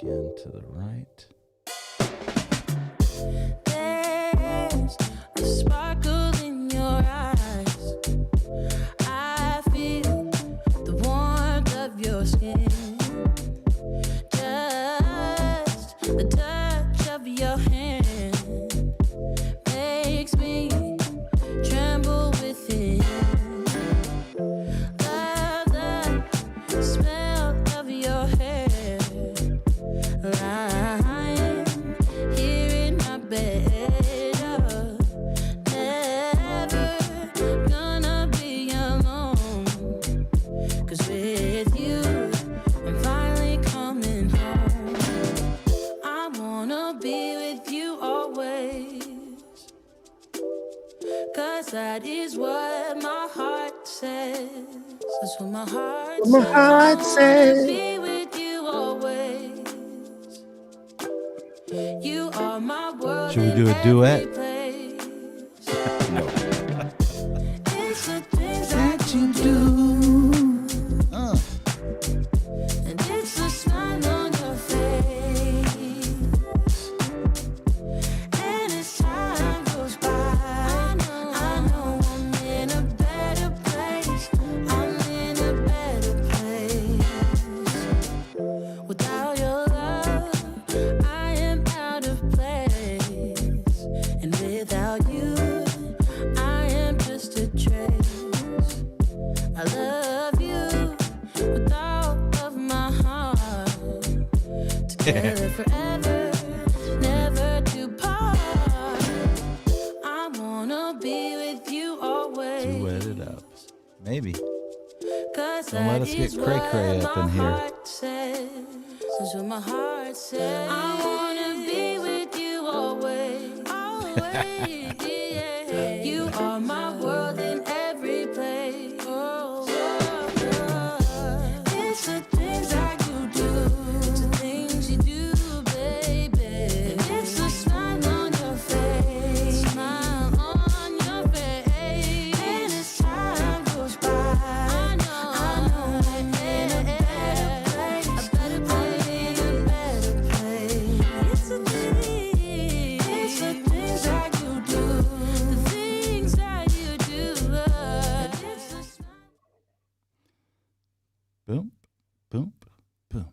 again to the right. There's a sparkle in your eyes. I feel the warmth of your skin. Just the touch of your hand makes me tremble within. Love the smell of your hair. Lying here in my bed. Never gonna be alone. 'Cause with you, I'm finally coming home. I wanna be with you always. 'Cause that is what my heart says. That's what my heart says. My heart I says. wanna be with you always. You are my world. Should we do a duet? No. It's the things that you do. And it's the smile on your face. And as time goes by, I know I'm in a better place. I'm in a better place. Without your love, I am out of place. And without you, I am just a trace. I love you with all of my heart. Together forever, never to part. I wanna be with you always. Duet it up. Maybe. 'Cause Don't let us get cray-cray up in here. That's what my heart says. I wanna be with you always. Always. Yeah. You are my world in every place. It's the things that you do. It's the things you do, baby. It's the smile on your face. Smile on your face. And as time goes by, I know I'm in a better place. A better place. In a better place. It's the things that you do. The things that you do. It's the smile. Boom, boom, boom.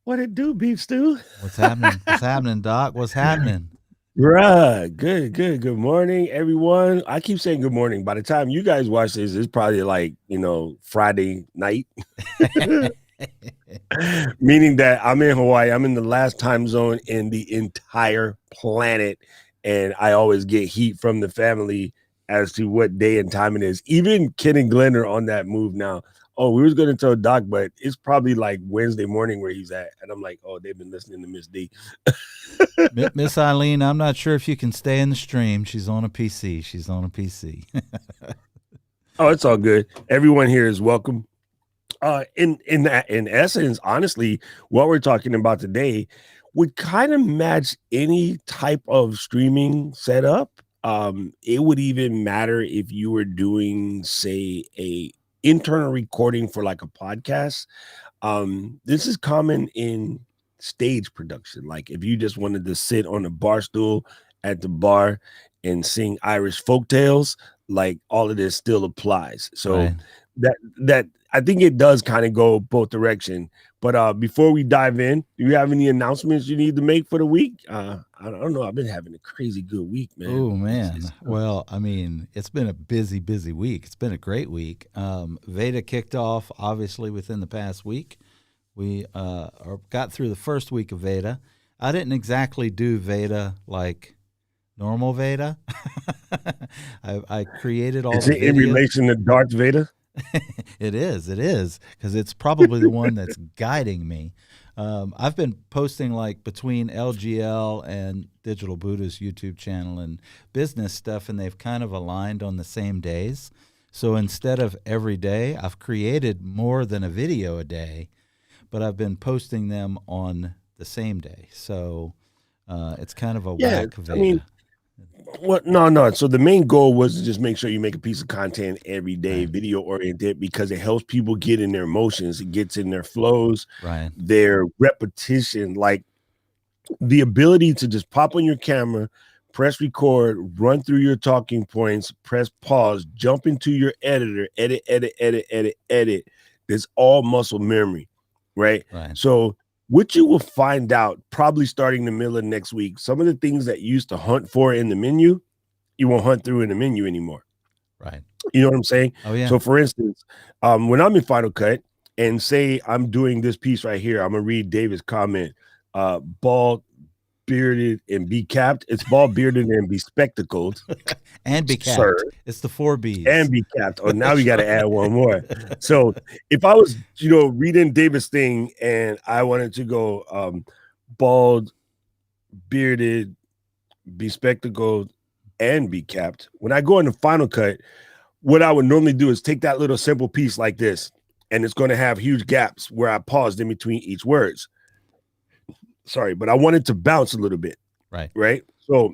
What it do, beef stew? What's happening? What's happening, Doc? What's happening? Bruh, good. Good morning, everyone. I keep saying good morning. By the time you guys watch this, it's probably like, Friday night. Meaning that I'm in Hawaii. I'm in the last time zone in the entire planet. And I always get heat from the family as to what day and time it is. Even Ken and Glenn are on that move now. Oh, we was going to tell Doc, but it's probably like Wednesday morning where he's at. And I'm like, oh, they've been listening to Miss D. Miss Eileen, I'm not sure if you can stay in the stream. She's on a PC. Oh, it's all good. Everyone here is welcome. In essence, honestly, what we're talking about today would kind of match any type of streaming setup. It would even matter if you were doing, say, a internal recording for like a podcast. This is common in stage production. Like if you just wanted to sit on a bar stool at the bar and sing Irish folktales, like all of this still applies. So Right. that I think it does kind of go both direction. But before we dive in, do you have any announcements you need to make for the week? I don't know. I've been having a crazy good week, man. Oh, man. Well, I mean, it's been a busy week. It's been a great week. Veda kicked off, obviously, within the past week. We got through the first week of Veda. I didn't exactly do Veda like normal Veda. I created all the videos. In relation to Darth Vader? It is, because it's probably the one that's guiding me. I've been posting like between LGL and Digital Buddha's YouTube channel and business stuff, and they've kind of aligned on the same days. So instead of every day, I've created more than a video a day, but I've been posting them on the same day. So it's kind of a whack Veda. I mean, Well, no. So the main goal was to just make sure you make a piece of content every day, Right. video oriented, because it helps people get in their emotions. It gets in their flows, Right. their repetition, like the ability to just pop on your camera, press record, run through your talking points, press pause, jump into your editor, edit. That's all muscle memory, right? Right. So what you will find out probably starting the middle of next week, some of the things that you used to hunt for in the menu, you won't hunt through in the menu anymore. Right. You know what I'm saying? Oh yeah. So for instance, when I'm in Final Cut and say I'm doing this piece right here, I'm gonna read David's comment. Bald, bearded, and be capped. It's bald, bearded, and be spectacled, And be sir, capped. It's the 4 B's. and be capped. Oh, now we That's got to right. add one more. So if I was, reading David's thing and I wanted to go bald, bearded, be spectacled, and be capped, when I go into Final Cut, what I would normally do is take that little simple piece like this, and it's going to have huge gaps where I paused in between each words. Sorry, but I wanted to bounce a little bit. Right. So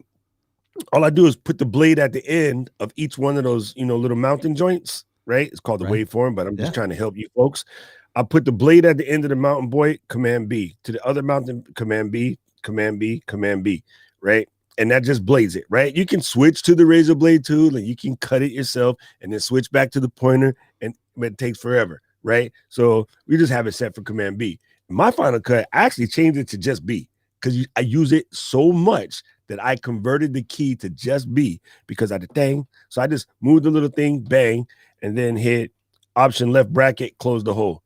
all I do is put the blade at the end of each one of those, little mountain joints. Right. It's called the waveform, but I'm just trying to help you folks. I put the blade at the end of the mountain boy, Command B. To the other mountain, Command B, Command B, Command B. Right. And that just blades it. Right. You can switch to the razor blade tool and you can cut it yourself and then switch back to the pointer, and it takes forever. Right. So we just have it set for Command B. My Final Cut, I actually changed it to just B because I use it so much that I converted the key to just B because I did thing. So I just moved the little thing, bang, and then hit Option left bracket, close the hole.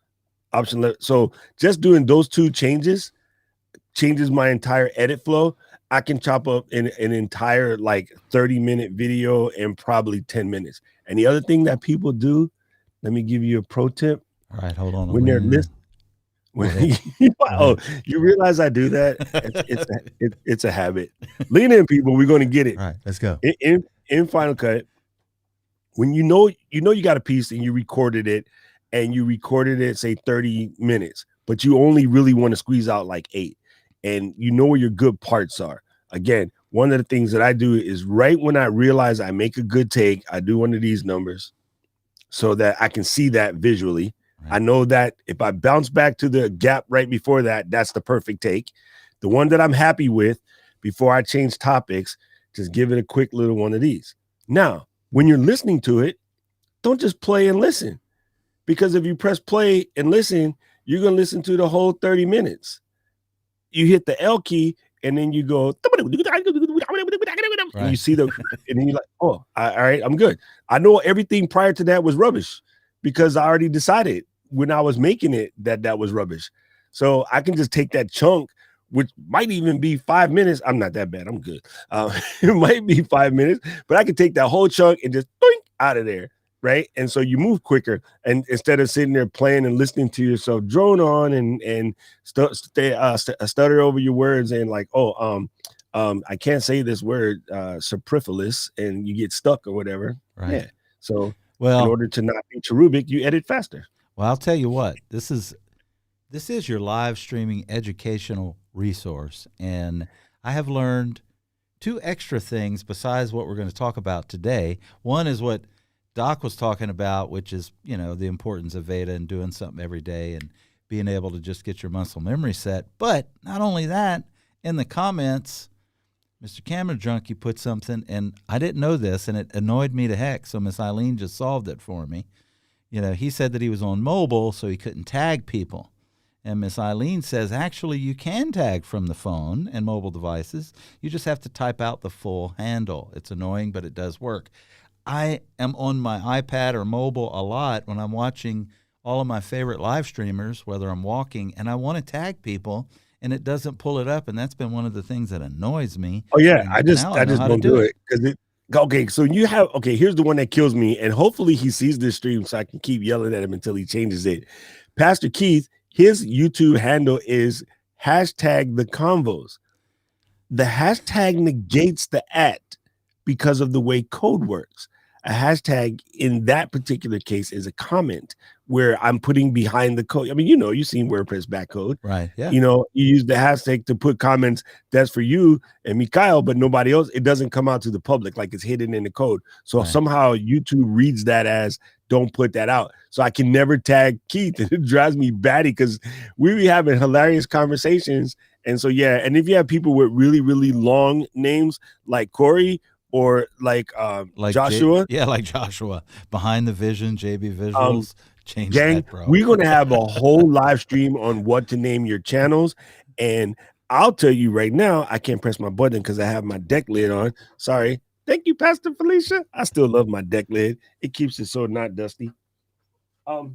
Option left. So just doing those two changes my entire edit flow. I can chop up an entire 30-minute video in probably 10 minutes. And the other thing that people do, let me give you a pro tip. All right, hold on. When they're listening. You realize I do that? It's a habit. Lean in, people. We're going to get it. All right, let's go. In Final Cut, when you got a piece and you recorded it, say 30 minutes, but you only really want to squeeze out 8, and you know where your good parts are. Again, one of the things that I do is right when I realize I make a good take, I do one of these numbers so that I can see that visually. Right. I know that if I bounce back to the gap right before that, that's the perfect take. The one that I'm happy with before I change topics, just give it a quick little one of these. Now, when you're listening to it, don't just play and listen, because if you press play and listen, you're going to listen to the whole 30 minutes. You hit the L key and then you go, and you see and then you're like, oh, all right, I'm good. I know everything prior to that was rubbish, because I already decided when I was making it that was rubbish. So I can just take that chunk, which might even be 5 minutes. I'm not that bad. I'm good. It might be 5 minutes, but I can take that whole chunk and just out of there. Right. And so you move quicker. And instead of sitting there playing and listening to yourself drone on and stutter over your words and I can't say this word, superfluous, and you get stuck or whatever. Right. Yeah. So in order to not be cherubic, you edit faster. Well, I'll tell you what, this is your live streaming educational resource. And I have learned 2 extra things besides what we're going to talk about today. One is what Doc was talking about, which is, the importance of Veda and doing something every day and being able to just get your muscle memory set. But not only that, in the comments, Mr. Camera Junkie put something, and I didn't know this, and it annoyed me to heck, so Miss Eileen just solved it for me. He said that he was on mobile, so he couldn't tag people. And Miss Eileen says, actually, you can tag from the phone and mobile devices. You just have to type out the full handle. It's annoying, but it does work. I am on my iPad or mobile a lot when I'm watching all of my favorite live streamers, whether I'm walking, and I want to tag people, and it doesn't pull it up, and that's been one of the things that annoys me. Oh yeah, I just don't do it because so here's the one that kills me, and hopefully he sees this stream so I can keep yelling at him until he changes it. Pastor Keith, his YouTube handle is #the_convos. The hashtag negates the @ because of the way code works. A hashtag in that particular case is a comment where I'm putting behind the code. I mean, you've seen WordPress backcode. Right. Yeah. You use the hashtag to put comments that's for you and Mikhail, but nobody else. It doesn't come out to the public, like it's hidden in the code. So Right. somehow YouTube reads that as don't put that out. So I can never tag Keith. And it drives me batty because we be having hilarious conversations. And so, yeah. And if you have people with really, really long names like Corey or like Joshua. Like Joshua. Behind the Vision, JB Visuals. Change Gang, that, bro. we're going to have a whole live stream on what to name your channels. And I'll tell you right now, I can't press my button because I have my deck lid on. Sorry. Thank you, Pastor Felicia. I still love my deck lid. It keeps it so not dusty. I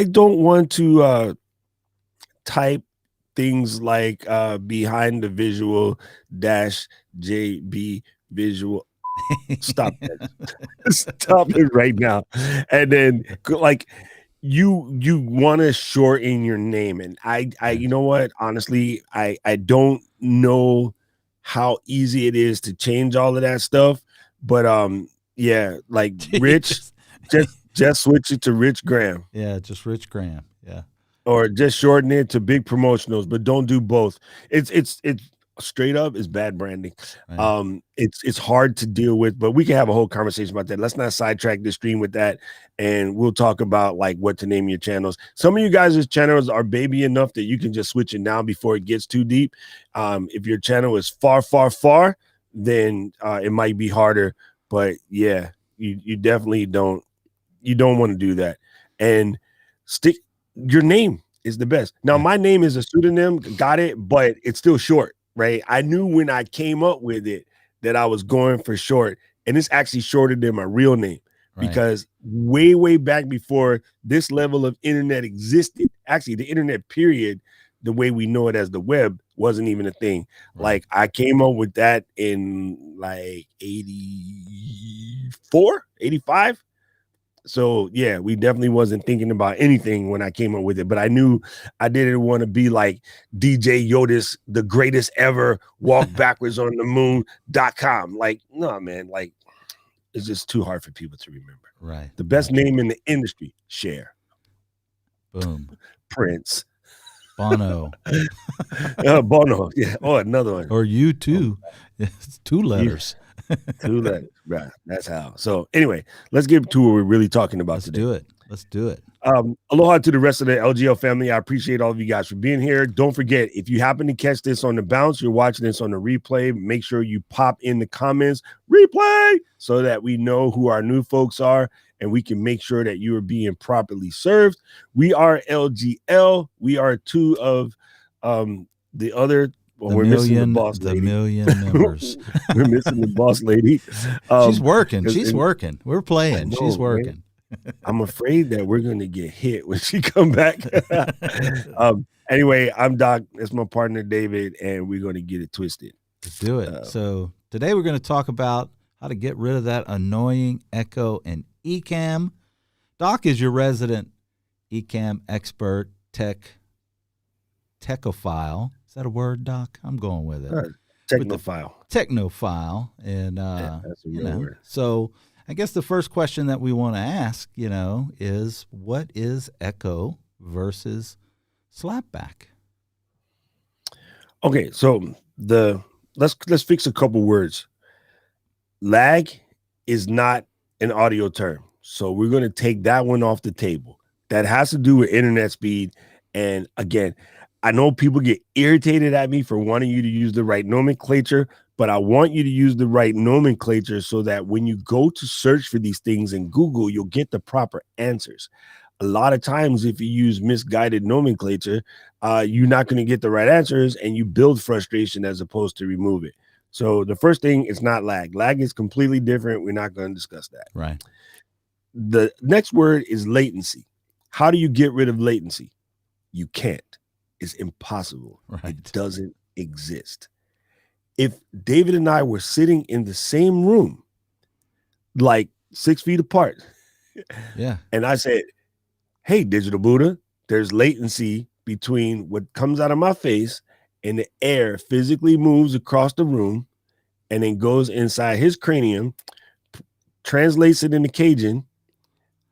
don't want to type things like behind the visual dash JB visual. Stop that. Stop it right now. And then like you want to shorten your name. And I you know what? Honestly, I don't know how easy it is to change all of that stuff. But yeah, like Rich, just switch it to Rich Graham. Yeah, just Rich Graham. Yeah. Or just shorten it to big promotionals, but don't do both. It's straight up is bad branding. Right. It's hard to deal with, but we can have a whole conversation about that. Let's not sidetrack the stream with that, and we'll talk about like what to name your channels. Some of you guys' channels are baby enough that you can just switch it now before it gets too deep. If your channel is far, then it might be harder. But yeah, you definitely don't want to do that. And stick your name is the best. Now, my name is a pseudonym, got it, but it's still short. Right. I knew when I came up with it that I was going for short, and it's actually shorter than my real name because way back before this level of internet existed, actually the internet period, the way we know it as the web wasn't even a thing. Right. Like I came up with that in like 84, 85. So yeah, we definitely wasn't thinking about anything when I came up with it, but I knew I didn't want to be like DJ Yotis, the greatest ever walk backwards on the moon.com. Like, no, man, like it's just too hard for people to remember. Right. The best name in the industry, Cher. Boom. Prince. Bono. Bono. Yeah. Oh, another one. Or you too. It's 2 letters. 2 letters. Right. That's how. So anyway, let's get to what we're really talking about today. Let's do it. Aloha to the rest of the LGL family. I appreciate all of you guys for being here. Don't forget, if you happen to catch this on the bounce, you're watching this on the replay, make sure you pop in the comments, replay, so that we know who our new folks are and we can make sure that you are being properly served. We are LGL. We are 2 of the other. Well, we're missing the boss lady. The million members. We're missing the boss lady. She's working. She's working. We're playing. She's working. I'm afraid that we're going to get hit when she come back. Anyway, I'm Doc. That's my partner, David, and we're going to get it twisted. Let's do it. So today we're going to talk about how to get rid of that annoying echo in Ecamm. Doc is your resident Ecamm expert, techophile. Is that a word, Doc? I'm going with it. Technophile. Technophile. And, that's a real word. So I guess the first question that we want to ask, is what is echo versus slapback? Okay, so let's fix a couple words. Lag is not an audio term, so we're going to take that one off the table. That has to do with internet speed. And again, I know people get irritated at me for wanting you to use the right nomenclature, but I want you to use the right nomenclature so that when you go to search for these things in Google, you'll get the proper answers. A lot of times, if you use misguided nomenclature, you're not going to get the right answers and you build frustration as opposed to remove it. So the first thing is not lag. Lag is completely different. We're not going to discuss that. Right. The next word is latency. How do you get rid of latency? You can't. It's impossible. Right. It doesn't exist. If David and I were sitting in the same room, like 6 feet apart, yeah, and I said, hey, Digital Buddha, there's latency between what comes out of my face and the air physically moves across the room, and then goes inside his cranium, translates it into Cajun,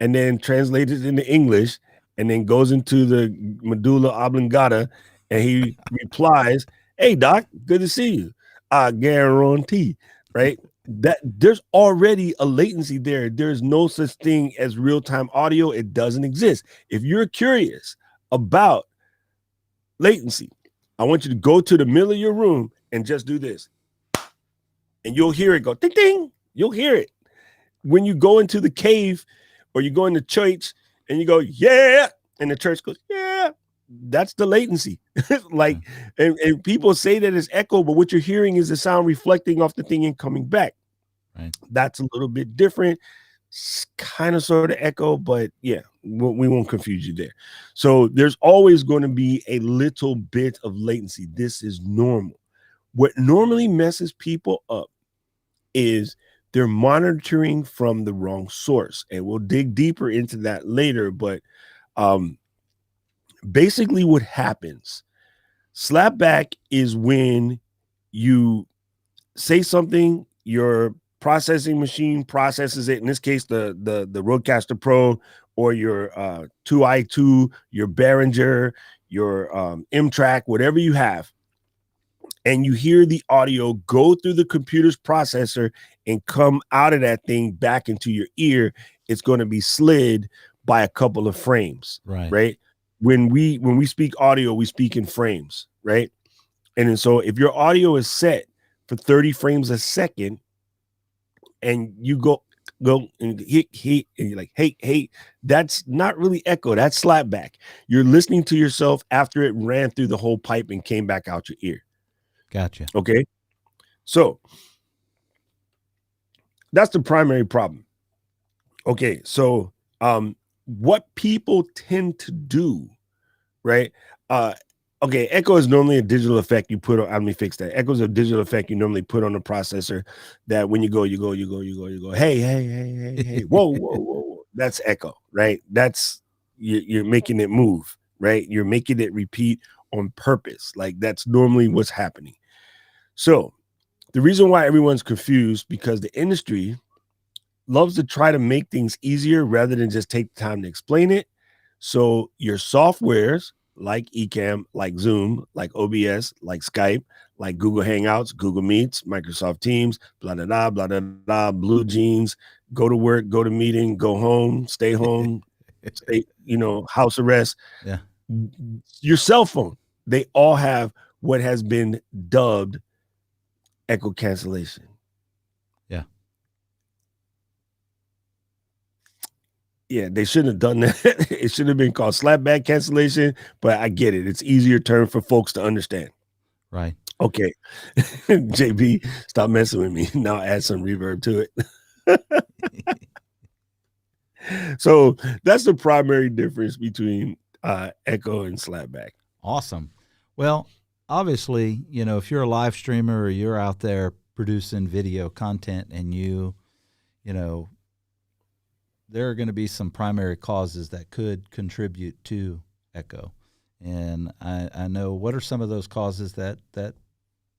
and then translates it into English, and then goes into the medulla oblongata, and he replies, "Hey, doc, good to see you. I guarantee," right? That there's already a latency there. There's no such thing as real-time audio. It doesn't exist. If you're curious about latency, I want you to go to the middle of your room and just do this, and you'll hear it go ding ding. You'll hear it when you go into the cave or you go into church and you go, yeah, and the church goes, yeah. That's the latency. Like, and people say that it's echo, but what you're hearing is the sound reflecting off the thing and coming back. Right. That's a little bit different. Kind of sort of echo, but yeah, we won't confuse you there. So there's always going to be a little bit of latency. This is normal. What normally messes people up is they're monitoring from the wrong source, and we'll dig deeper into that later. But basically what happens, slapback is when you say something, your processing machine processes it. In this case, the Rodecaster Pro or your 2i2, your Behringer, your M-Track, whatever you have, and you hear the audio go through the computer's processor and come out of that thing back into your ear. It's going to be slid by a couple of frames, right? When we speak audio, we speak in frames, right? And then so if your audio is set for 30 frames a second, and you go and hit, and you're like, hey, that's not really echo. That's slapback. You're listening to yourself after it ran through the whole pipe and came back out your ear. Gotcha. Okay. So that's the primary problem. Okay. So what people tend to do, right? Okay, echo is normally a digital effect you put on. Let me fix that. Echo is a digital effect you normally put on the processor that when you go, hey, whoa. That's echo, right? That's you're making it move, right? You're making it repeat on purpose. Like that's normally what's happening. So the reason why everyone's confused, because the industry loves to try to make things easier rather than just take the time to explain it. So your softwares like Ecamm, like Zoom, like OBS, like Skype, like Google Hangouts, Google Meets, Microsoft Teams, blah, blah, blah, blah, blah, blue jeans, go to work, go to meeting, go home, stay, house arrest. Yeah. Your cell phone, they all have what has been dubbed echo cancellation. Yeah. Yeah, they shouldn't have done that. It should have been called slapback cancellation, but I get it. It's easier term for folks to understand. Right. Okay. JB, stop messing with me. Now add some reverb to it. So that's the primary difference between echo and slapback. Awesome. Well, obviously, if you're a live streamer or you're out there producing video content and there are going to be some primary causes that could contribute to echo. And I know, what are some of those causes that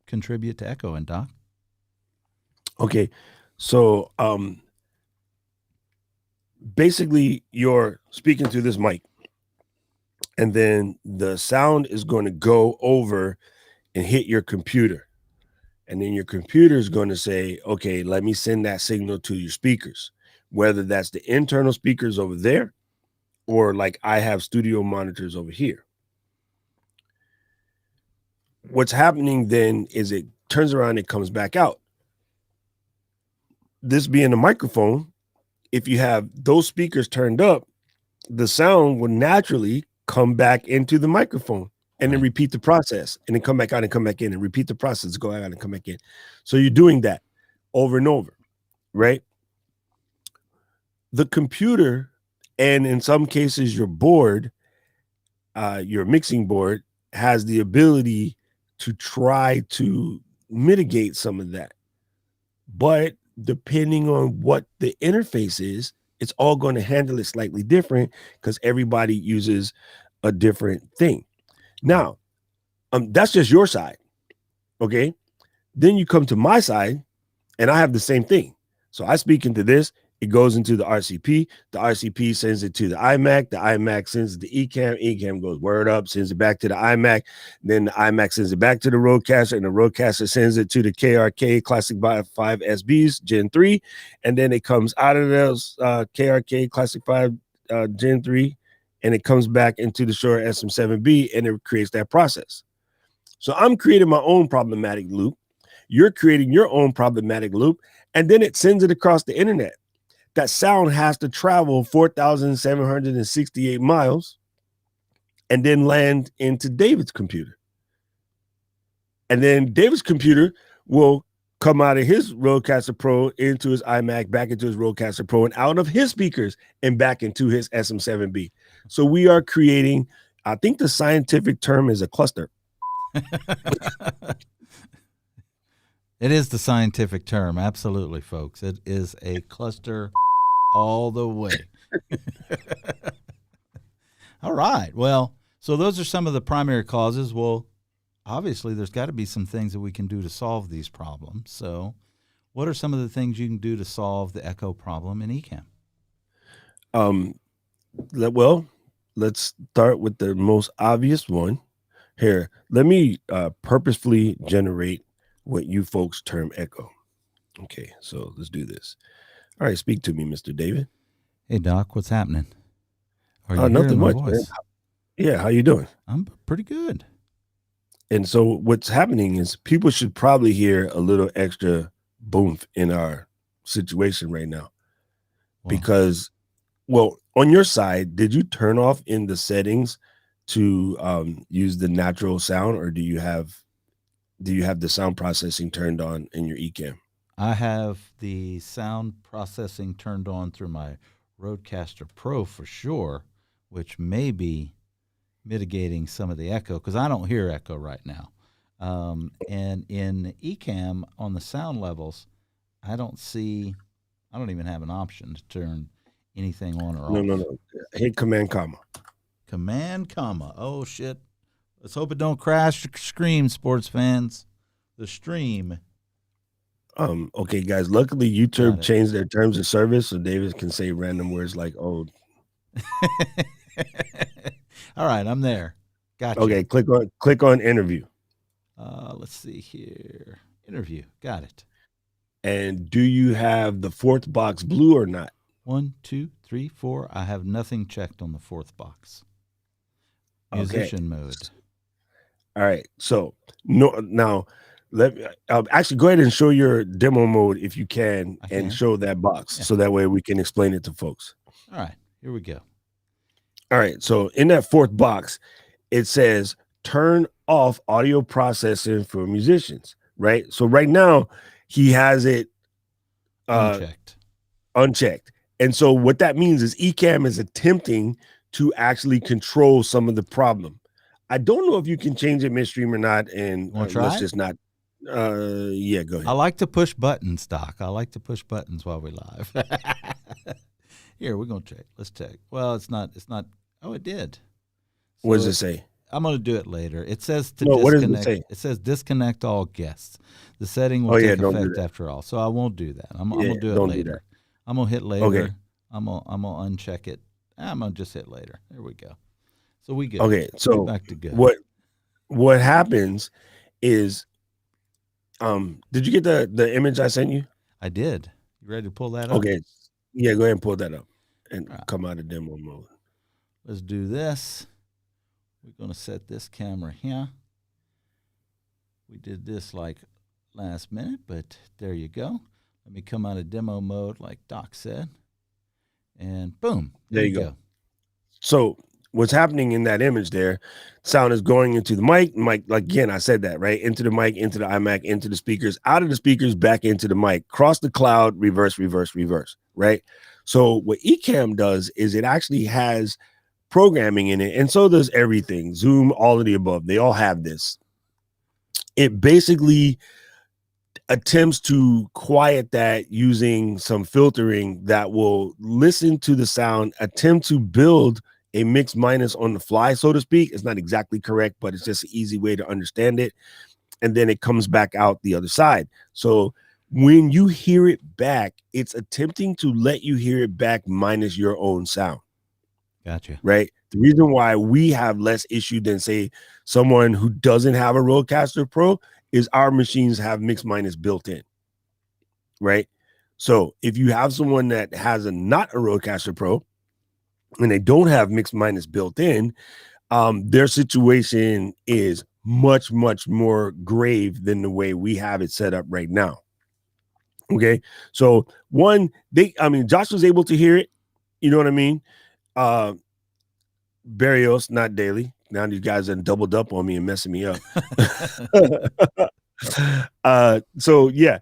contribute to echo, and Doc? Okay. So basically you're speaking through this mic, and then the sound is going to go over and hit your computer. And then your computer is going to say, okay, let me send that signal to your speakers, whether that's the internal speakers over there or like I have studio monitors over here. What's happening then is it turns around, it comes back out. This being a microphone, if you have those speakers turned up, the sound will naturally come back into the microphone and then repeat the process, and then come back out and come back in and repeat the process, go out and come back in. So you're doing that over and over, right? The computer, and in some cases your board, your mixing board, has the ability to try to mitigate some of that. But depending on what the interface is, it's all going to handle it slightly different because everybody uses a different thing. Now, that's just your side, okay? Then you come to my side, and I have the same thing. So I speak into this. It goes into the RCP. The RCP sends it to the iMac. The iMac sends it to Ecamm. Ecamm goes word up, sends it back to the iMac. Then the iMac sends it back to the Rodecaster, and the Rodecaster sends it to the KRK Classic 5 SBs Gen 3. And then it comes out of those KRK Classic 5 Gen 3, and it comes back into the Shure SM7B, and it creates that process. So I'm creating my own problematic loop. You're creating your own problematic loop, and then it sends it across the internet. That sound has to travel 4,768 miles and then land into David's computer. And then David's computer will come out of his Rodecaster Pro into his iMac, back into his Rodecaster Pro, and out of his speakers and back into his SM7B. So we are creating, I think the scientific term is a cluster. It is the scientific term. Absolutely, folks. It is a cluster all the way. All right. Well, so those are some of the primary causes. Well, obviously, there's got to be some things that we can do to solve these problems. So what are some of the things you can do to solve the echo problem in Ecamm? Well, let's start with the most obvious one. Here, let me purposefully generate what you folks term echo. Okay, so let's do this. All right, speak to me, Mr. David. Hey, Doc, what's happening? Are you Nothing hearing my much, man. voice? Yeah, how you doing? I'm pretty good. And so what's happening is people should probably hear a little extra boom in our situation right now. Well, Because, well, on your side, did you turn off in the settings to use the natural sound, or do you have the sound processing turned on in your Ecamm? I have the sound processing turned on through my Rodecaster Pro for sure, which may be mitigating some of the echo because I don't hear echo right now. And in Ecamm on the sound levels, I don't even have an option to turn anything on or off. No. Hit Command comma. Command comma. Oh shit. Let's hope it don't crash your screen, sports fans. The stream. Okay, guys. Luckily, Got YouTube it. changed their terms of service, so David can say random words like "oh." All right, I'm there. Gotcha. Okay, click on interview. Let's see here. Interview. Got it. And do you have the fourth box blue or not? 1, 2, 3, 4. I have nothing checked on the fourth box. Okay. Musician mode. All right. So now let me actually go ahead and show your demo mode if you can, I and can. show that box, Yeah. so that way we can explain it to folks. All right, here we go. All right. So in that fourth box, it says turn off audio processing for musicians, right? So right now he has it unchecked. And so what that means is Ecamm is attempting to actually control some of the problem. I don't know if you can change it midstream or not, and Wanna try let's it? just not. Yeah, go I ahead. like to push buttons, Doc. I like to push buttons while we live. Here, we're gonna check. Let's check. Well, it's not. Oh, it did. What does So it say? I'm gonna do it later. It says to No, what does it disconnect. say? It says disconnect all guests. The setting will Oh, yeah, take don't do effect that. after all. So I won't do that. I'm Yeah, gonna do it don't do later. that. I'm gonna hit later. Okay. I'm gonna uncheck it. I'm gonna just hit later. There we go. So we good. Okay, so We're back to good. what happens is, did you get the image I sent you? I did. You ready to pull that up? Okay, yeah, go ahead and pull that up and All right. come out of demo mode. Let's do this. We're going to set this camera here. We did this like last minute, but there you go. Let me come out of demo mode like Doc said. And boom. There you go. So what's happening in that image there, sound is going into the mic, like again, I said that, right? Into the mic, into the iMac, into the speakers, out of the speakers, back into the mic, cross the cloud, reverse, right? So what Ecamm does is it actually has programming in it, and so does everything. Zoom, all of the above. They all have this. It basically attempts to quiet that using some filtering that will listen to the sound, attempt to build a mix minus on the fly, so to speak. It's not exactly correct, but it's just an easy way to understand it. and then it comes back out the other side. So when you hear it back, it's attempting to let you hear it back minus your own sound. Gotcha. Right. The reason why we have less issue than, say, someone who doesn't have a Rodecaster Pro is our machines have mix minus built in. Right. So if you have someone that has not a Rodecaster Pro and they don't have mix minus built in, their situation is much, much more grave than the way we have it set up right now. Okay. So Josh was able to hear it. You know what I mean? Barrios, not Daily. Now these guys are doubled up on me and messing me up. So yeah,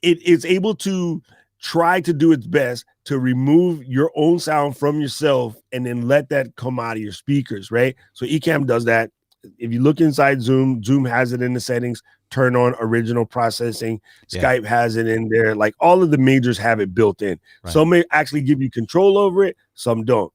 it's able to try to do its best to remove your own sound from yourself and then let that come out of your speakers, right? So Ecamm does that. If you look inside Zoom has it in the settings, turn on original processing. Yeah. Skype has it in there. Like all of the majors have it built in. Right. Some may actually give you control over it, some don't.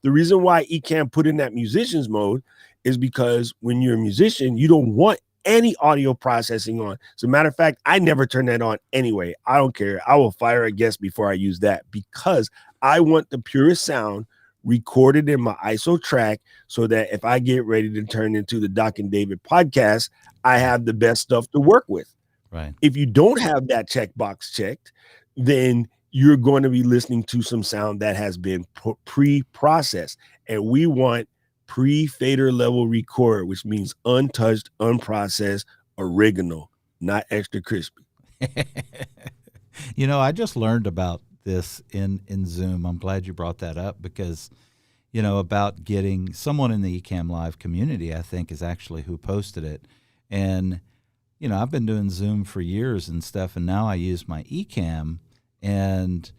The reason why Ecamm put in that musicians mode is because when you're a musician, you don't want any audio processing on. As a matter of fact, I never turn that on anyway. I don't care. I will fire a guest before I use that because I want the purest sound recorded in my ISO track so that if I get ready to turn into the Doc and David podcast, I have the best stuff to work with. Right. If you don't have that checkbox checked, then you're going to be listening to some sound that has been pre-processed. And we want pre-fader level record, which means untouched, unprocessed, original, not extra crispy. You know, I just learned about this in Zoom. I'm glad you brought that up because, you know, about getting someone in the Ecamm Live community, I think is actually who posted it. And, you know, I've been doing Zoom for years and stuff, and now I use my Ecamm, and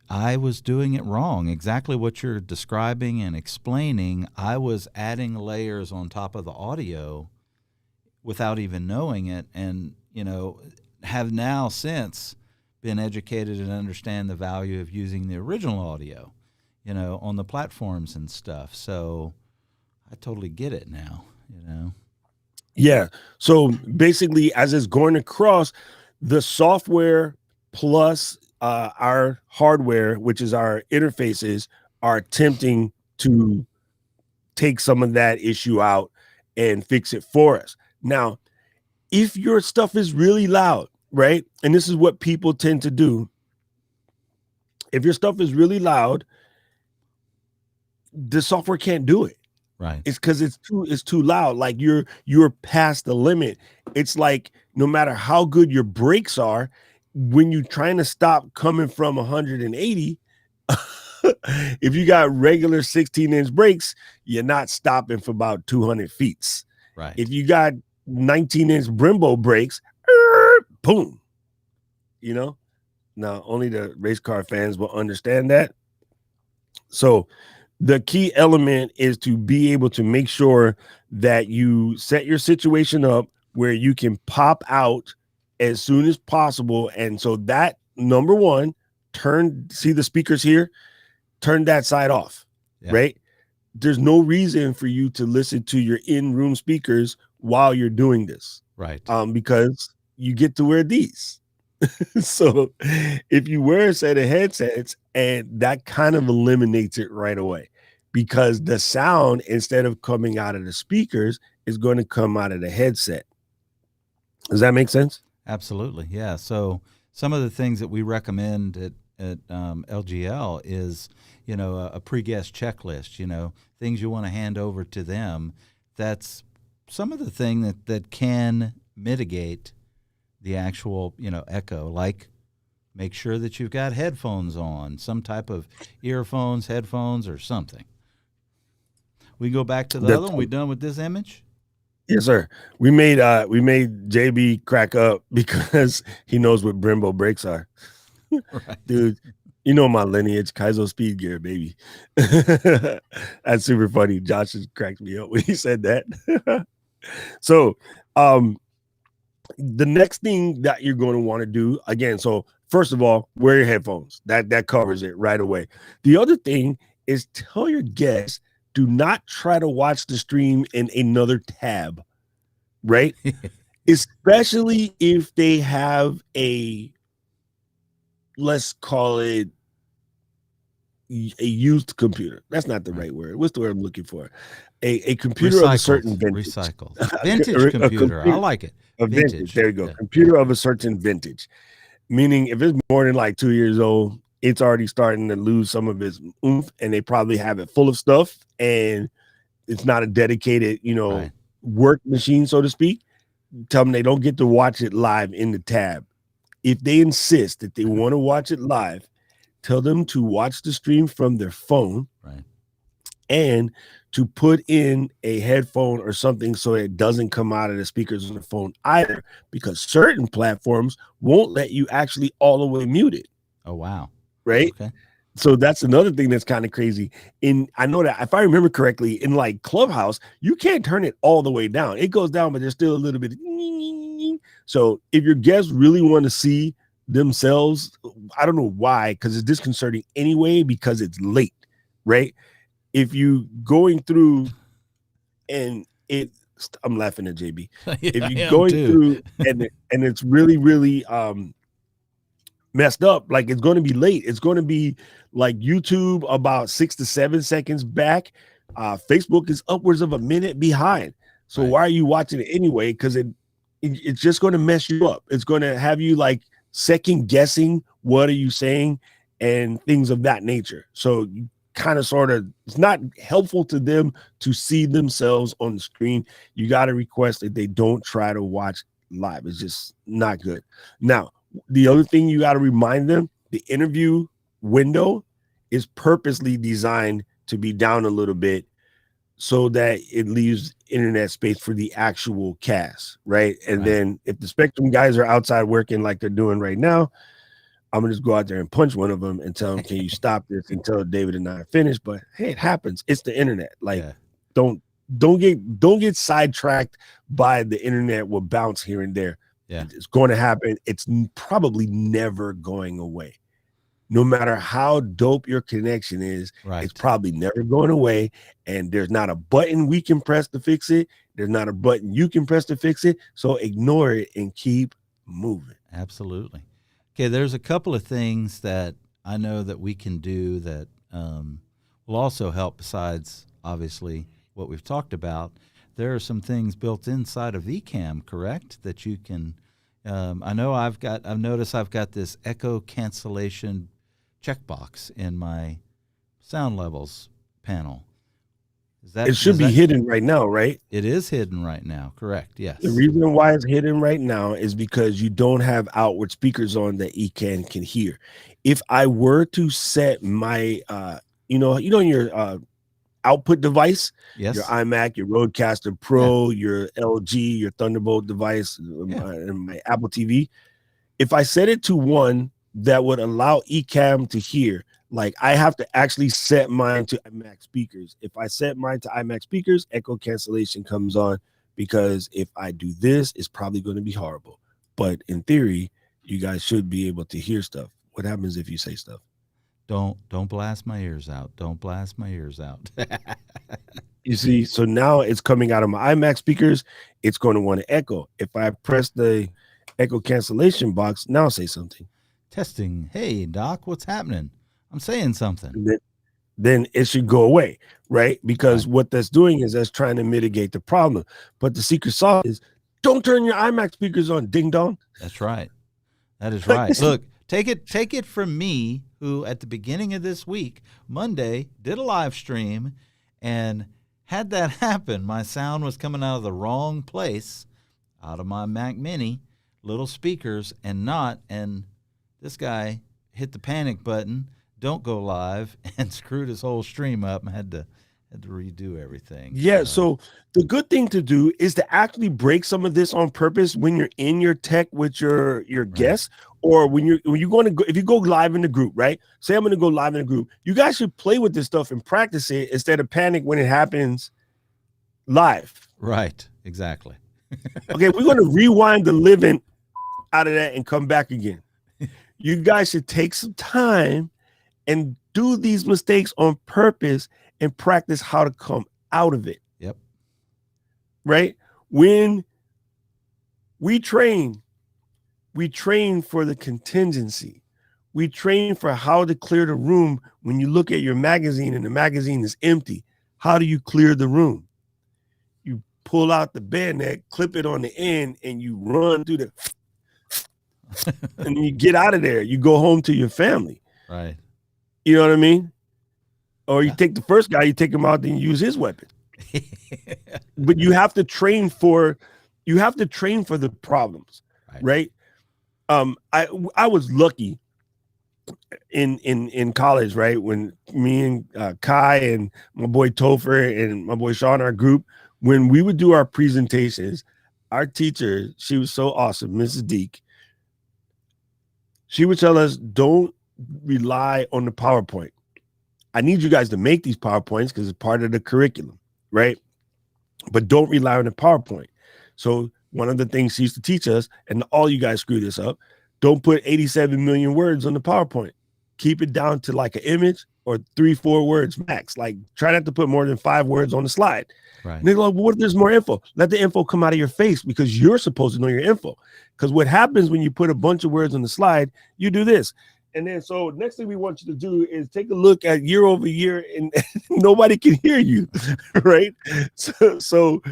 I was doing it wrong. Exactly what you're describing and explaining. I was adding layers on top of the audio without even knowing it, and, you know, have now since been educated and understand the value of using the original audio, you know, on the platforms and stuff. So I totally get it now, you know. Yeah. So basically, as it's going across, the software plus our hardware, which is our interfaces, are attempting to take some of that issue out and fix it for us. Now, if your stuff is really loud, right? And this is what people tend to do. If your stuff is really loud, the software can't do it. Right. It's because it's too loud. Like you're past the limit. It's like no matter how good your brakes are, when you're trying to stop coming from 180, if you got regular 16-inch brakes, you're not stopping for about 200 feet. Right. If you got 19-inch Brembo brakes, boom. You know, now only the race car fans will understand that. So the key element is to be able to make sure that you set your situation up where you can pop out as soon as possible. And so that, number one, see the speakers here, turn that side off, right? There's no reason for you to listen to your in-room speakers while you're doing this. Right. Because you get to wear these. So if you wear a set of headsets, and that kind of eliminates it right away, because the sound, instead of coming out of the speakers, is going to come out of the headset. Does that make sense? Absolutely. Yeah. So some of the things that we recommend at LGL is, you know, a pre-guest checklist, you know, things you want to hand over to them. That's some of the thing that can mitigate the actual, you know, echo, like make sure that you've got headphones on, some type of earphones, headphones, or something. We go back to the other one. We done with this image? Yes, sir. We made JB crack up because he knows what Brembo brakes are. Right. Dude, you know my lineage, Kaizo speed gear, baby. That's super funny. Josh just cracked me up when he said that. So the next thing that you're going to want to do, again, so first of all, wear your headphones. That covers it right away. The other thing is tell your guests, do not try to watch the stream in another tab, right? especially if they have a, let's call it a used computer. That's not the Right. right word. What's the word I'm looking for? A computer of a certain vintage. Recycled. Vintage computer. I like it. A vintage. Vintage. There you go. Yeah. Computer of a certain vintage. Meaning if it's more than like 2 years old, it's already starting to lose some of its oomph, and they probably have it full of stuff, and it's not a dedicated, Right. work machine, so to speak. Tell them they don't get to watch it live in the tab. If they insist that they want to watch it live, tell them to watch the stream from their phone Right. and to put in a headphone or something so it doesn't come out of the speakers on the phone either, because certain platforms won't let you actually all the way mute it. Oh, wow. Right. Okay. So that's another thing that's kind of crazy. I know that if I remember correctly, in like Clubhouse, you can't turn it all the way down. It goes down, but there's still a little bit. So if your guests really want to see themselves, I don't know why, because it's disconcerting anyway, because it's late, right? If you going through and I'm laughing at JB. Yeah, If you're I am going too. through and it's really, really messed up, like it's going to be late. It's going to be like YouTube about 6 to 7 seconds back. Facebook is upwards of a minute behind. So Right. why are you watching it anyway? Because it's just going to mess you up. It's going to have you like second guessing what are you saying and things of that nature. So you kind of sort of, it's not helpful to them to see themselves on the screen. You got to request that they don't try to watch live. It's just not good. Now, the other thing you got to remind them, the interview window is purposely designed to be down a little bit so that it leaves internet space for the actual cast, right? And Right. then if the Spectrum guys are outside working like they're doing right now, I'm gonna just go out there and punch one of them and tell them, "Can you stop this?" Until David and I are finished. But hey, it happens. It's the internet. Like, Yeah. don't get sidetracked by the internet. Will bounce here and there. Yeah. It's going to happen. It's probably never going away. No matter how dope your connection is, Right. it's probably never going away. And there's not a button we can press to fix it. There's not a button you can press to fix it. So ignore it and keep moving. Absolutely. Okay, there's a couple of things that I know that we can do that will also help besides obviously what we've talked about. There are some things built inside of Ecamm, correct? That you can. I know I've noticed I've got this echo cancellation checkbox in my sound levels panel. It should be hidden right now, right? It is hidden right now, correct? Yes. The reason why it's hidden right now is because you don't have outward speakers on that Ecamm can hear. If I were to set my your output device, Yes. your iMac, your Rodecaster Pro, your LG, your Thunderbolt device, and my Apple TV, if I set it to one that would allow Ecamm to hear, like I have to actually set mine to iMac speakers. If I set mine to iMac speakers, echo cancellation comes on, because if I do this, it's probably going to be horrible. But in theory, you guys should be able to hear stuff. What happens if you say stuff? Don't blast my ears out. Don't blast my ears out. You see, so now it's coming out of my iMac speakers. It's going to want to echo. If I press the echo cancellation box, now say something. Testing. Hey, Doc, what's happening? I'm saying something. Then it should go away, right? Because what that's doing is that's trying to mitigate the problem. But the secret sauce is don't turn your iMac speakers on, ding dong. That's right. That is right. Look, take it from me, who at the beginning of this week, Monday, did a live stream and had that happen. My sound was coming out of the wrong place, out of my Mac Mini, little speakers, and this guy hit the panic button, don't go live, and screwed his whole stream up and had to redo everything. Yeah, so the good thing to do is to actually break some of this on purpose when you're in your tech with your guests, or when you're going to go, if you go live in the group, right? Say I'm going to go live in the group. You guys should play with this stuff and practice it instead of panic when it happens live. Right, exactly. Okay, we're going to rewind the living out of that and come back again. You guys should take some time and do these mistakes on purpose and practice how to come out of it. Yep. Right? When, We train. We train for the contingency. We train for how to clear the room when you look at your magazine and the magazine is empty. How do you clear the room? You pull out the bayonet, clip it on the end, and you run through the and you get out of there. You go home to your family. Right. You know what I mean? Or you Yeah. take the first guy, you take him out, then you use his weapon. But you have to train for the problems, right? I was lucky in college, right? When me and Kai and my boy Topher and my boy Sean, our group, when we would do our presentations, our teacher, she was so awesome, Mrs. Deek. She would tell us, don't rely on the PowerPoint. I need you guys to make these PowerPoints because it's part of the curriculum, right? But don't rely on the PowerPoint. So one of the things she used to teach us, and all you guys screw this up, don't put 87 million words on the PowerPoint. Keep it down to like an image or 3-4 words max. Like try not to put more than 5 words on the slide. Right. And they go, like, well, what if there's more info? Let the info come out of your face because you're supposed to know your info. Because what happens when you put a bunch of words on the slide, you do this. And then so next thing we want you to do is take a look at year over year and nobody can hear you, right? So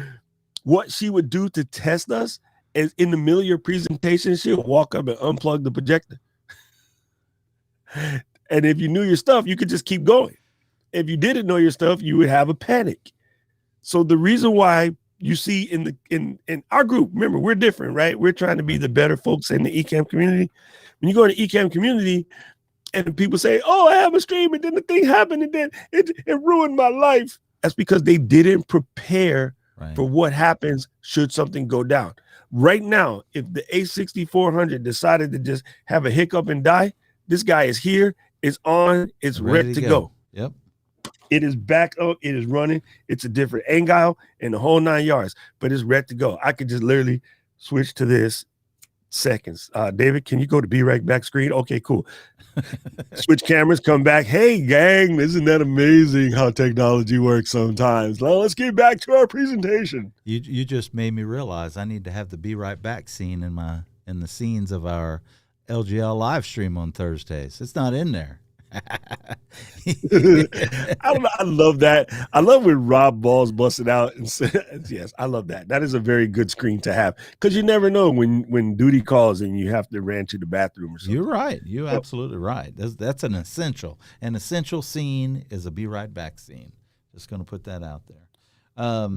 what she would do to test us is in the middle of your presentation, she'll walk up and unplug the projector. And if you knew your stuff, you could just keep going. If you didn't know your stuff, you would have a panic. So the reason why you see in our group, remember, we're different, right? We're trying to be the better folks in the Ecamm community. When you go to Ecamm community and people say, oh, I have a stream and then the thing happened and then it ruined my life. That's because they didn't prepare for what happens should something go down. Right now, if the A6400 decided to just have a hiccup and die, this guy is here, it's on, it's ready to go. Yep. It is back up, it is running, it's a different angle and the whole 9 yards, but it's ready to go. I could just literally switch to this seconds. David, can you go to be right back screen? Okay, cool. Switch cameras, come back. Hey, gang, isn't that amazing how technology works sometimes? Well, let's get back to our presentation. You just made me realize I need to have the be right back scene in the scenes of our LGL live stream on Thursdays. It's not in there. I love that. I love when Rob Balls busted out and said, yes, I love that. That is a very good screen to have because you never know when duty calls and you have to run to the bathroom or something. You're right. You're absolutely right. That's an essential. An essential scene is a be right back scene. Just going to put that out there.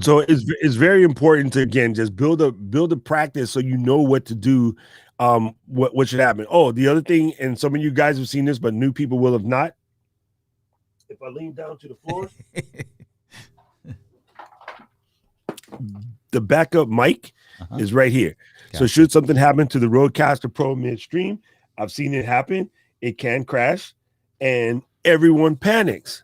So it's very important to, again, just build a practice so you know what to do. What should happen? Oh, the other thing, and some of you guys have seen this, but new people will have not. If I lean down to the floor, the backup mic is right here. Gotcha. So should something happen to the Rodecaster Pro midstream, I've seen it happen. It can crash, and everyone panics.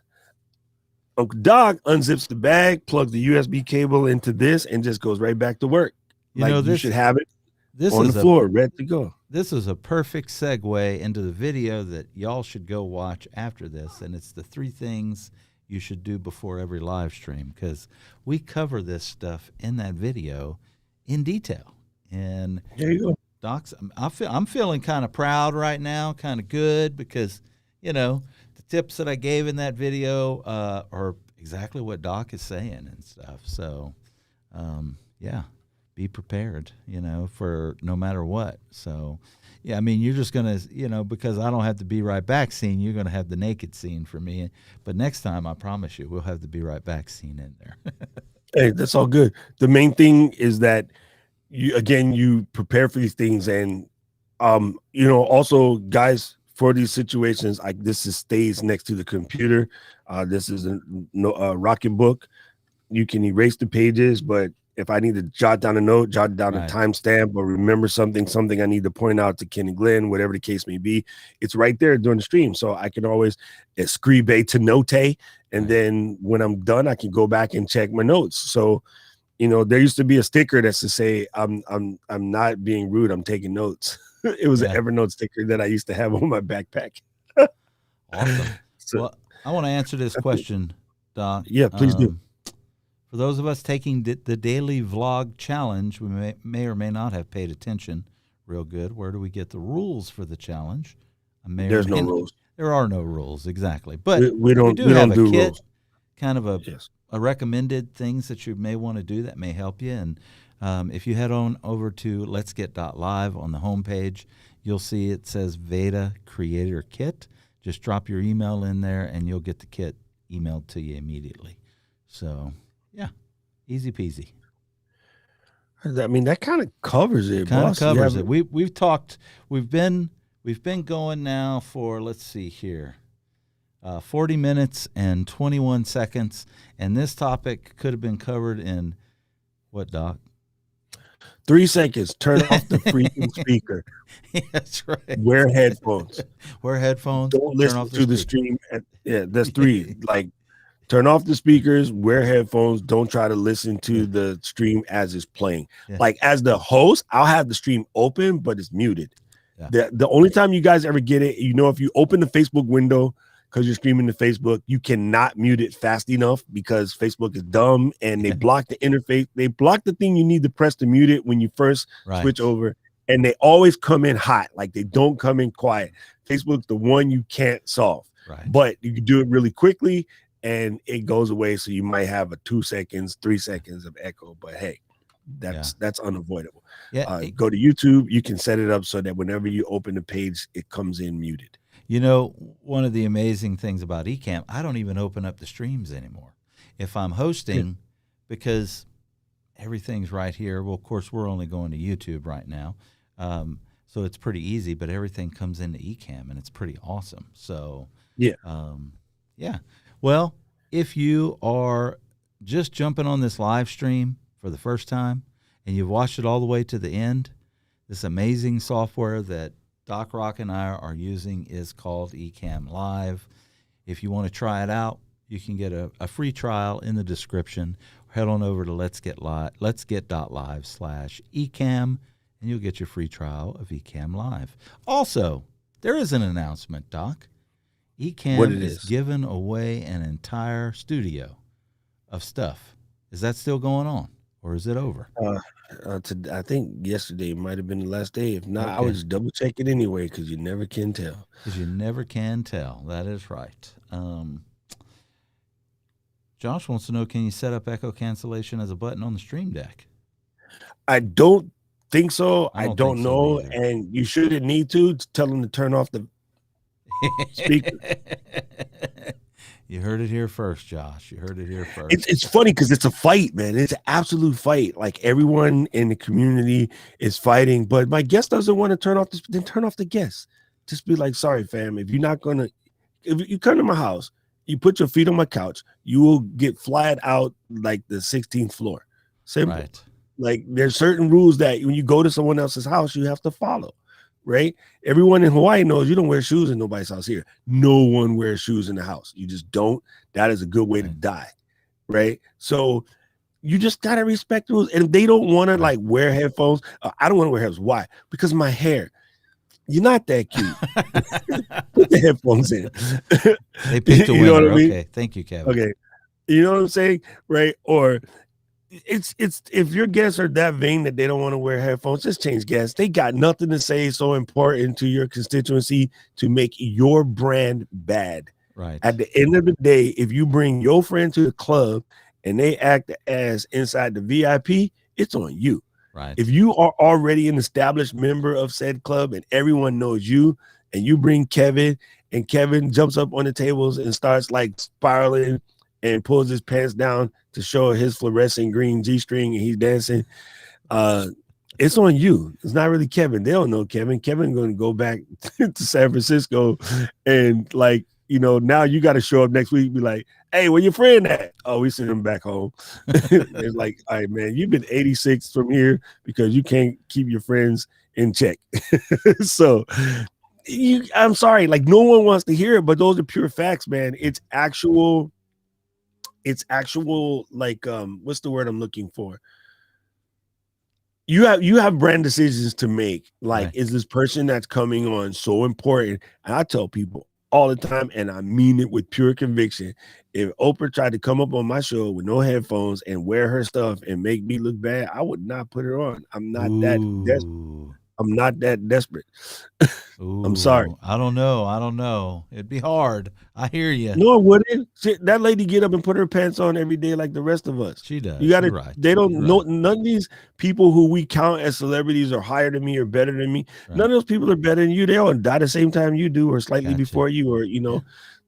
Uncle Doc unzips the bag, plugs the USB cable into this, and just goes right back to work. You should have it on the floor, ready to go. This is a perfect segue into the video that y'all should go watch after this, and it's the 3 things you should do before every live stream, because we cover this stuff in that video in detail. And there you go. Doc's, I'm feeling kind of proud right now, kind of good, because the tips that I gave in that video are exactly what Doc is saying and stuff. So, yeah. Be prepared, for no matter what. So, yeah, I mean, you're just going to, because I don't have the be right back scene, you're going to have the naked scene for me. But next time, I promise you, we'll have the be right back scene in there. Hey, that's all good. The main thing is that you prepare for these things. And, also, guys, for these situations, this stays next to the computer. This is a Rocket Book. You can erase the pages, but if I need to jot down a note, jot down a timestamp, or remember something I need to point out to Ken and Glenn, whatever the case may be, it's right there during the stream. So I can always escribe to note, and then when I'm done, I can go back and check my notes. So, there used to be a sticker that's to say, I'm not being rude, I'm taking notes. It was an Evernote sticker that I used to have on my backpack. Awesome. So, well, I want to answer this question, Doc. Yeah, please do. For those of us taking the daily vlog challenge, we may or may not have paid attention real good. Where do we get the rules for the challenge? I may or There's may no not. rules. There are no rules, exactly. But We we don't do have a do kit, rules. kind of Yes. a recommended things that you may want to do that may help you. And if you head on over to Letsget.live on the homepage, you'll see it says Veda Creator Kit. Just drop your email in there, and you'll get the kit emailed to you immediately. So, yeah, easy peasy. I mean, that kind of covers it, Kind of boss. covers it. We've talked. We've been going now for, let's see here, 40 minutes and 21 seconds, and this topic could have been covered in what, Doc? 3 seconds. Turn off the freaking speaker. That's right. Wear headphones. Wear headphones. Don't turn listen off to the speaker. stream. Yeah, that's 3. Like, turn off the speakers. Wear headphones. Don't try to listen to the stream as it's playing. Yeah. Like, as the host, I'll have the stream open, but it's muted. Yeah. The only time you guys ever get it, if you open the Facebook window because you're streaming to Facebook, you cannot mute it fast enough because Facebook is dumb and they block the interface. They block the thing you need to press to mute it when you first switch over. And they always come in hot. Like, they don't come in quiet. Facebook's the one you can't solve. Right. But you can do it really quickly and it goes away. So you might have a 2 seconds, 3 seconds of echo. But hey, that's unavoidable. Yeah. Go to YouTube. You can set it up so that whenever you open the page, it comes in muted. One of the amazing things about Ecamm, I don't even open up the streams anymore. If I'm hosting, because everything's right here. Well, of course, we're only going to YouTube right now. So it's pretty easy, but everything comes into Ecamm, and it's pretty awesome. So, yeah. Well, if you are just jumping on this live stream for the first time and you've watched it all the way to the end, this amazing software that Doc Rock and I are using is called Ecamm Live. If you want to try it out, you can get a free trial in the description. Head on over to Letsget.live/Ecamm, and you'll get your free trial of Ecamm Live. Also, there is an announcement, Doc. Ecamm is giving away an entire studio of stuff. Is that still going on, or is it over? I think yesterday might have been the last day. If not, I would just double check it anyway because you never can tell. Because you never can tell. That is right. Josh wants to know, can you set up echo cancellation as a button on the Stream Deck? I don't think so. I don't think know. so, and you shouldn't need to tell them to turn off the speaker. You heard it here first, Josh. You heard it here first. It's funny because it's a fight, man. It's an absolute fight. Like, everyone in the community is fighting, but my guest doesn't want to turn off this. Then turn off the guest. Just be like, sorry, fam. If you come to my house, you put your feet on my couch, you will get flat out like the 16th floor. Simple. Right. Like, there's certain rules that when you go to someone else's house, you have to follow. Right? Everyone in Hawaii knows you don't wear shoes in nobody's house here. No one wears shoes in the house. You just don't. That is a good way to die. Right? So you just got to respect the rules. And if they don't want to like wear headphones, I don't want to wear headphones. Why? Because my hair. You're not that cute. Put the headphones in. They picked a winner. You know what I mean? Okay. Thank you, Kevin. Okay. You know what I'm saying? Right? Or it's if your guests are that vain that they don't want to wear headphones, just change guests. They got nothing to say so important to your constituency to make your brand bad. Right. At the end of the day, if you bring your friend to the club and they act as inside the VIP, it's on you. Right. If you are already an established member of said club and everyone knows you, and you bring Kevin, and Kevin jumps up on the tables and starts like spiraling and pulls his pants down to show his fluorescent green G-string and he's dancing, it's on you. It's not really Kevin. They don't know Kevin. Kevin going to go back to San Francisco and now you got to show up next week and be like, hey, where your friend at? Oh, we sent him back home. It's like, all right, man, you've been 86 from here because you can't keep your friends in check. So I'm sorry, like, no one wants to hear it, but those are pure facts, man. It's actual like, what's the word I'm looking for? You have brand decisions to make. Like, right. Is this person that's coming on so important? And I tell people all the time, and I mean it with pure conviction. If Oprah tried to come up on my show with no headphones and wear her stuff and make me look bad, I would not put her on. I'm not that desperate. Ooh. I'm not that desperate. I'm sorry. Ooh. I don't know. I don't know. It'd be hard. I hear you. No, it wouldn't. That lady get up and put her pants on every day like the rest of us. She You does. gotta. You're right. They don't You're know. right. None of these people who we count as celebrities are higher than me or better than me. Right. None of those people are better than you. They all die the same time you do, or slightly Gotcha. before you, or Yeah.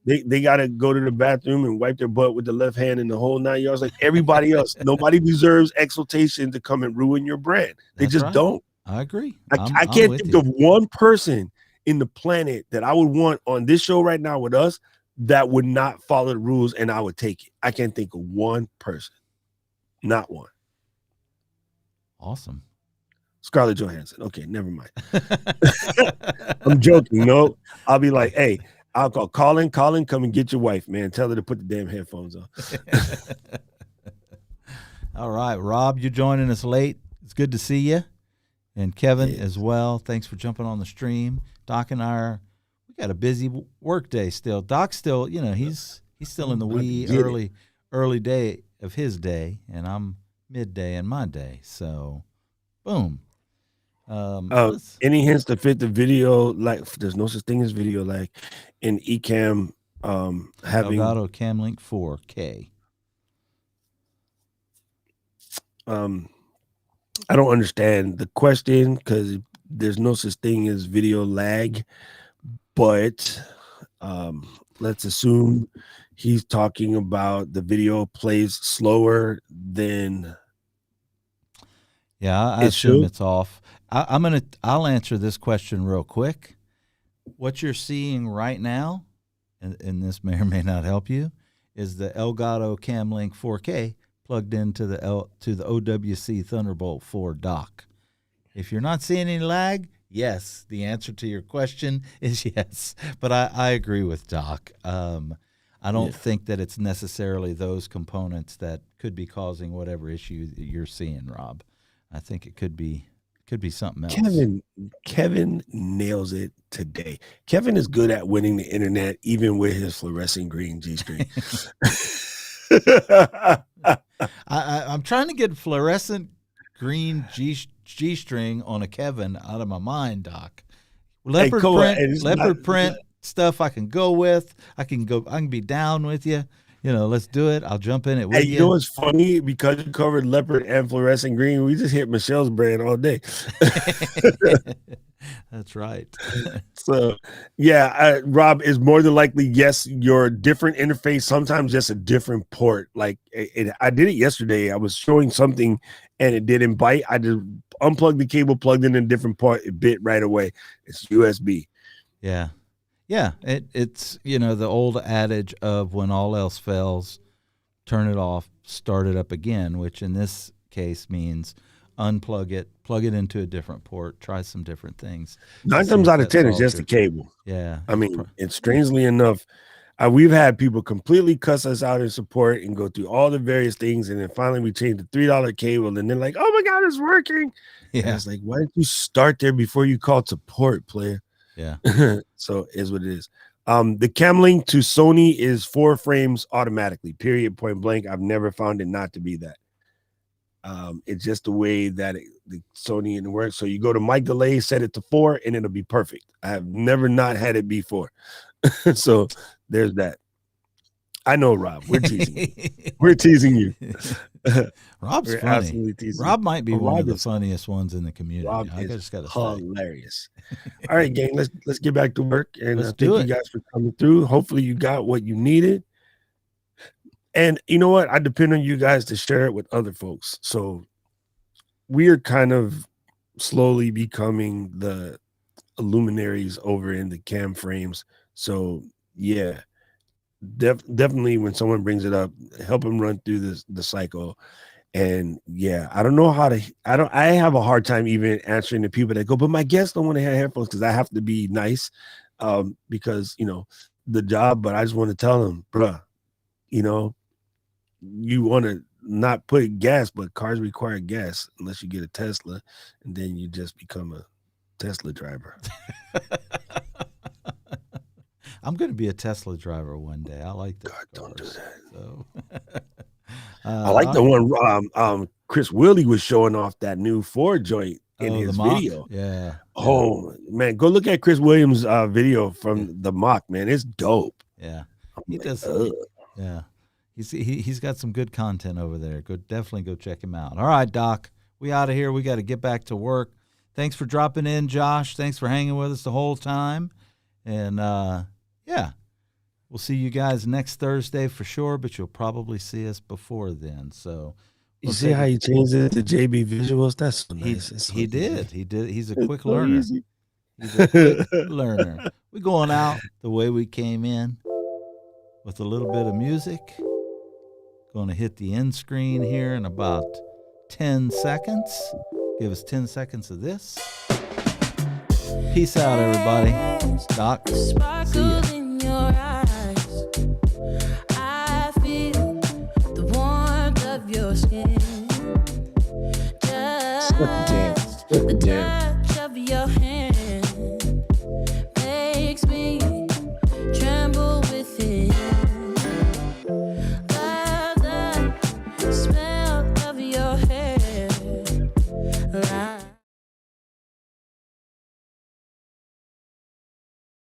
they gotta go to the bathroom and wipe their butt with the left hand and the whole 9 yards like everybody else. Nobody deserves exaltation to come and ruin your brand. They That's just right. don't. I agree. I I'm can't with think you. of one person in the planet that I would want on this show right now with us that would not follow the rules and I would take it. I can't think of one person. Not one. Awesome. Scarlett Johansson. Okay, never mind. I'm joking. No, I'll be like, hey, I'll call Colin, come and get your wife, man. Tell her to put the damn headphones on. All right, Rob, you're joining us late. It's good to see you. And Kevin Yeah. as well. Thanks for jumping on the stream. Doc and I we got a busy work day still. Doc's still, he's still in the wee early day of his day, and I'm midday in my day. So, boom. Any hints to fit the video? Like, there's no such thing as video lag in Ecamm. Having Elgato Camlink 4K. I don't understand the question because there's no such thing as video lag, but let's assume he's talking about the video plays slower than. Yeah, I assume it's off. I'll answer this question real quick. What you're seeing right now, and this may or may not help you, is the Elgato Camlink 4K plugged into the OWC Thunderbolt 4 dock. If you're not seeing any lag, yes, the answer to your question is yes. But I agree with Doc. I don't think that it's necessarily those components that could be causing whatever issue that you're seeing, Rob. I think it could be something else. Kevin nails it today. Kevin is good at winning the internet, even with his fluorescent green G-string. I'm trying to get fluorescent green G-string on a Kevin out of my mind, Doc. Leopard print stuff I can go with. I can be down with you. Let's do it. I'll jump in it with you. You know what's funny? Because you covered leopard and fluorescent green, we just hit Michelle's brand all day. That's right. So, yeah, Rob, is more than likely, yes, your different interface, sometimes just a different port. Like, I did it yesterday. I was showing something, and it didn't bite. I just unplugged the cable, plugged in a different port, it bit right away. It's USB. Yeah. Yeah, it's the old adage of when all else fails, turn it off, start it up again, which in this case means unplug it, plug it into a different port, try some different things. 9 times out of 10 is just the cable. Yeah. I mean, and strangely enough, we've had people completely cuss us out in support and go through all the various things, and then finally we changed the $3 cable, and they're like, "Oh my God, it's working!" Yeah, and it's like, why didn't you start there before you called support, player? Yeah. So is what it is. The Camlink to Sony is 4 frames automatically, period, point blank. I've never found it not to be that. It's just the way that the Sony and works. So you go to mic delay, set it to 4, and it'll be perfect. I have never not had it before. So there's that. I know, Rob. We're teasing you. We're teasing you. Rob's funny. Rob might be one of the funniest ones in the community. Rob I just got to hilarious. All right, gang, let's get back to work. And Let's thank you guys for coming through. Hopefully you got what you needed. And you know what? I depend on you guys to share it with other folks. So we are kind of slowly becoming the luminaries over in the cam frames. So yeah, definitely when someone brings it up, help them run through the cycle. And yeah, I don't know how to. I have a hard time even answering the people that go, but my guests don't want to have headphones because I have to be nice, because the job. But I just want to tell them, bruh, you want to not put gas, but cars require gas unless you get a Tesla, and then you just become a Tesla driver. I'm going to be a Tesla driver one day. I like those God, don't do cars. that. So, I like the one Chris Willie was showing off that new Ford joint in the his Mach? video. Yeah. Oh man, go look at Chris Williams' video from the Mach, man. It's dope. Yeah. I'm He like, does. ugh. Yeah. He's got some good content over there. Definitely go check him out. All right, Doc. We out of here. We got to get back to work. Thanks for dropping in, Josh. Thanks for hanging with us the whole time. And yeah, we'll see you guys next Thursday for sure, but you'll probably see us before then. So You see how he changed it to JB Visuals? That's so nice. It's so he easy. did. He did. He's a It's quick so learner. easy. He's a quick learner. We're going out the way we came in with a little bit of music. Going to hit the end screen here in about 10 seconds. Give us 10 seconds of this. Peace out, everybody. Doc, see ya.